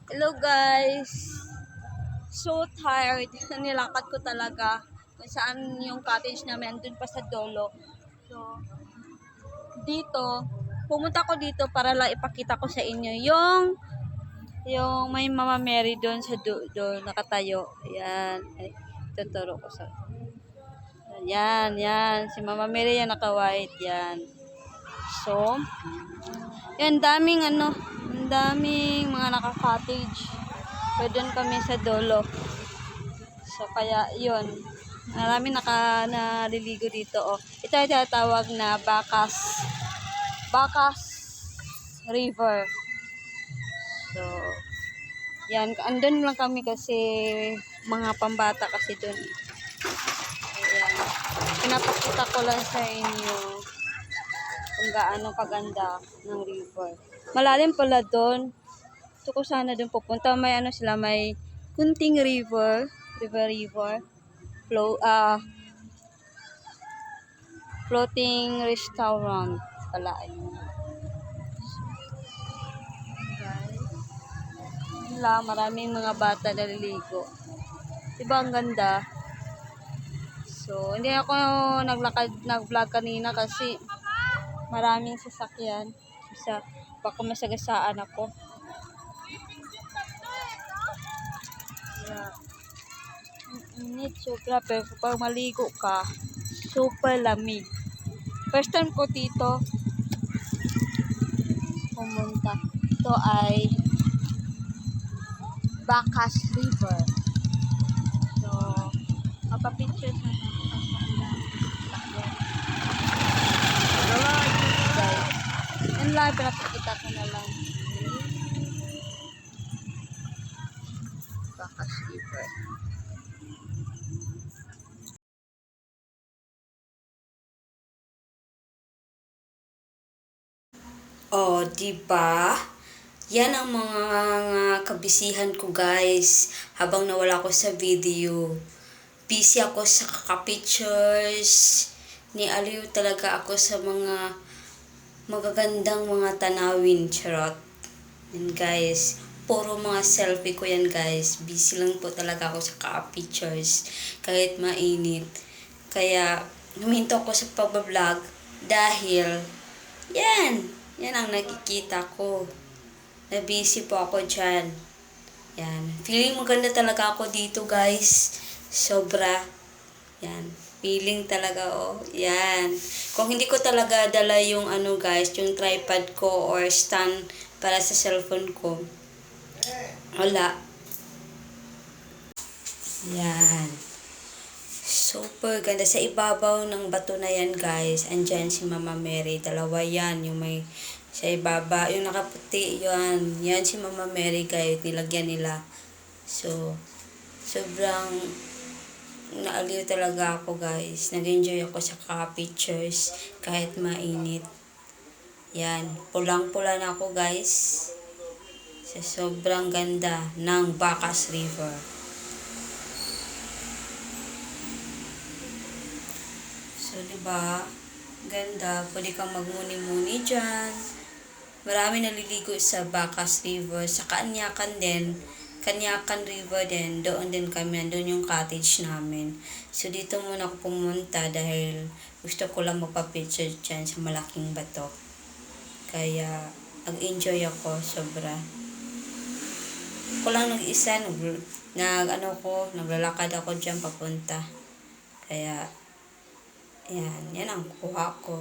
Hello guys! So tired. Nilakad ko talaga kung saan yung cottage namin. Andun pa sa dulo. So, dito, pumunta ko dito para lang ipakita ko sa inyo yung may Mama Mary doon sa doon nakatayo. Ayan. Ay, tuturo ko sa... Yan. Si Mama Mary yan naka-white. Yan. So, yan daming ang daming mga naka-cottage. So, doon kami sa dulo. So, kaya, yun. Marami naliligo dito, oh. Ito ay tinatawag na Bacas River. So, yan. Andun lang kami kasi mga pambata kasi dun. Ayan. Pinapakita ko lang sa inyo kung gaano kaganda ng river. Malalim pala dun. Gusto ko sana dun pupunta. May may kunting river. Floating restaurant pala. Guys, maraming mga bata naliligo. Diba ang ganda? So, hindi ako nag-vlog kanina kasi maraming sasakyan. Baka masagasaan ako. Yeah. Init, sobra. Pero pag maligo ka, super lamig. First time ko dito pumunta. Ito ay Bacas River. So, mapapicture sa guys. Yan lang, pinapakita ko na lang. Bacas River. Oh, diba? Yan ang mga kabisihan ko guys habang nawala ako sa video. Busy ako sa kaka-pictures. Nialiw talaga ako sa mga magagandang mga tanawin. Charot. Yan guys. Puro mga selfie ko yan guys. Busy lang po talaga ako sa kaka-pictures. Kahit mainit. Kaya huminto ako sa pag-vlog dahil yan ang nakikita ko. Na busy po ako dyan. Yan. Feeling maganda talaga ako dito guys. Sobra. Yan. Feeling talaga oh. Yan. Kung hindi ko talaga dala yung guys, yung tripod ko or stand para sa cellphone ko. Wala. Yan. Super ganda. Sa ibabaw ng bato na yan guys, andyan si Mama Mary. Dalawa yan. Yung may sa ibaba. Yung nakaputi yan. Yan si Mama Mary guys. Nilagyan nila. So, sobrang naaliw talaga ako guys. Nag-enjoy ako sa kaka-pictures kahit mainit. Yan. Pulang-pula na ako guys. Sa sobrang ganda ng Bacas River. So, diba? Ganda. Pwede kang magmuni-muni dyan. Marami naliligo sa Bacas River. Sa Kanyakan din. Kanyakan River din. Doon din kami. Doon yung cottage namin. So, dito muna ako pumunta dahil gusto ko lang magpa-picture dyan sa malaking bato. Kaya, nag-enjoy ako. Sobra. Ako lang nag-isa. Naglalakad ako dyan papunta. Kaya, yan ang kuha ko.